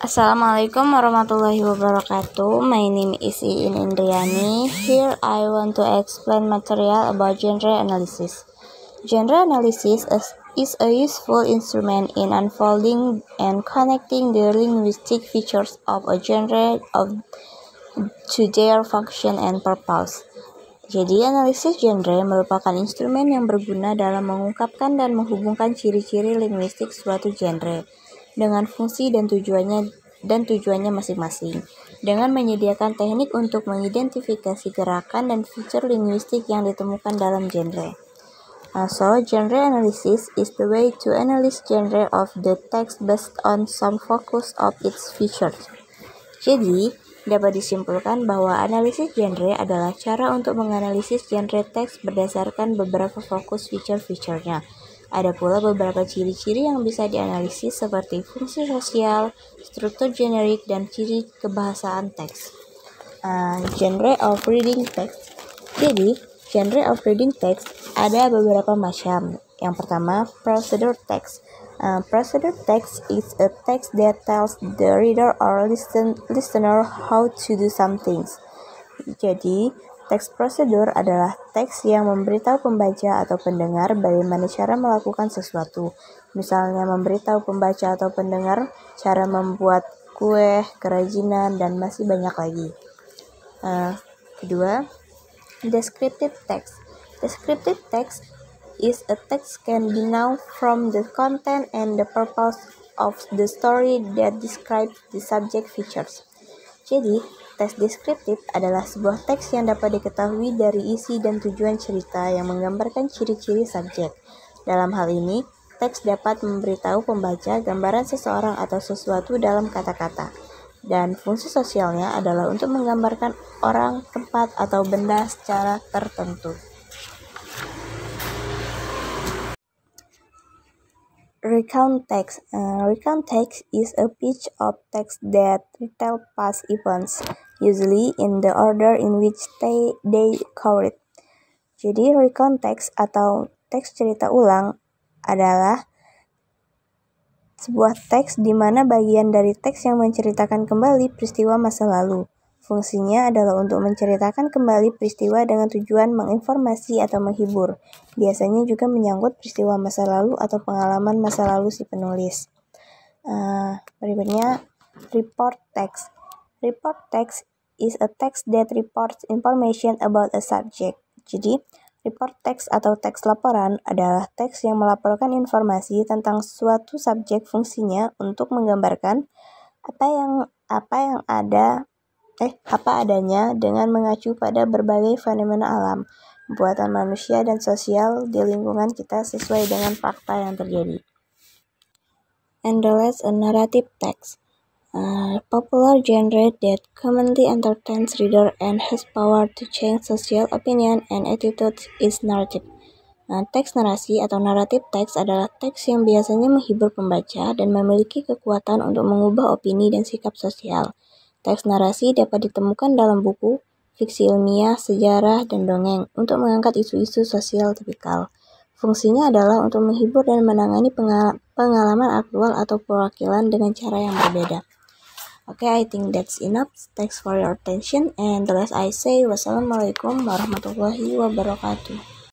Assalamualaikum warahmatullahi wabarakatuh. My name is Iin Indriani. Here I want to explain material about genre analysis. Genre analysis is a useful instrument in unfolding and connecting the linguistic features of a genre to their function and purpose. Jadi, analisis genre merupakan instrumen yang berguna dalam mengungkapkan dan menghubungkan ciri-ciri linguistik suatu genre dengan fungsi dan tujuannya masing-masing, dengan menyediakan teknik untuk mengidentifikasi gerakan dan fitur linguistik yang ditemukan dalam genre. So, genre analysis is the way to analyze genre of the text based on some focus of its features. Jadi, dapat disimpulkan bahwa analisis genre adalah cara untuk menganalisis genre teks berdasarkan beberapa fokus feature-featurenya. Ada pula beberapa ciri-ciri yang bisa dianalisis seperti fungsi sosial, struktur generik, dan ciri kebahasaan teks. Genre of reading text. Jadi, genre of reading text ada beberapa macam. Yang pertama, procedure text. Procedure text is a text that tells the reader or listener how to do some things. Jadi, teks prosedur adalah teks yang memberitahu pembaca atau pendengar bagaimana cara melakukan sesuatu. Misalnya memberitahu pembaca atau pendengar cara membuat kue, kerajinan, dan masih banyak lagi. Kedua, descriptive text. Descriptive text is a text can be known from the content and the purpose of the story that describes the subject features. Jadi, teks deskriptif adalah sebuah teks yang dapat diketahui dari isi dan tujuan cerita yang menggambarkan ciri-ciri subjek. Dalam hal ini, teks dapat memberitahu pembaca gambaran seseorang atau sesuatu dalam kata-kata. Dan fungsi sosialnya adalah untuk menggambarkan orang, tempat, atau benda secara tertentu. Recount text. Recount text is a piece of text that retell past events, usually in the order in which they occurred. Jadi, recount text atau teks cerita ulang adalah sebuah teks di mana bagian dari teks yang menceritakan kembali peristiwa masa lalu. Fungsinya adalah untuk menceritakan kembali peristiwa dengan tujuan menginformasi atau menghibur. Biasanya juga menyangkut peristiwa masa lalu atau pengalaman masa lalu si penulis. Berikutnya, report text. Report text is a text that reports information about a subject. Jadi, report text atau teks laporan adalah teks yang melaporkan informasi tentang suatu subjek, fungsinya untuk menggambarkan apa adanya dengan mengacu pada berbagai fenomena alam, buatan manusia dan sosial di lingkungan kita sesuai dengan fakta yang terjadi. And the last, a narrative text. Popular genre that commonly entertains reader and has power to change social opinion and attitudes is narrative. Teks narasi atau naratif teks adalah teks yang biasanya menghibur pembaca dan memiliki kekuatan untuk mengubah opini dan sikap sosial. Teks narasi dapat ditemukan dalam buku, fiksi ilmiah, sejarah, dan dongeng untuk mengangkat isu-isu sosial tipikal. Fungsinya adalah untuk menghibur dan menangani pengalaman aktual atau perwakilan dengan cara yang berbeda. Okay, I think that's enough. Thanks for your attention, and the last I say, wassalamualaikum warahmatullahi wabarakatuh.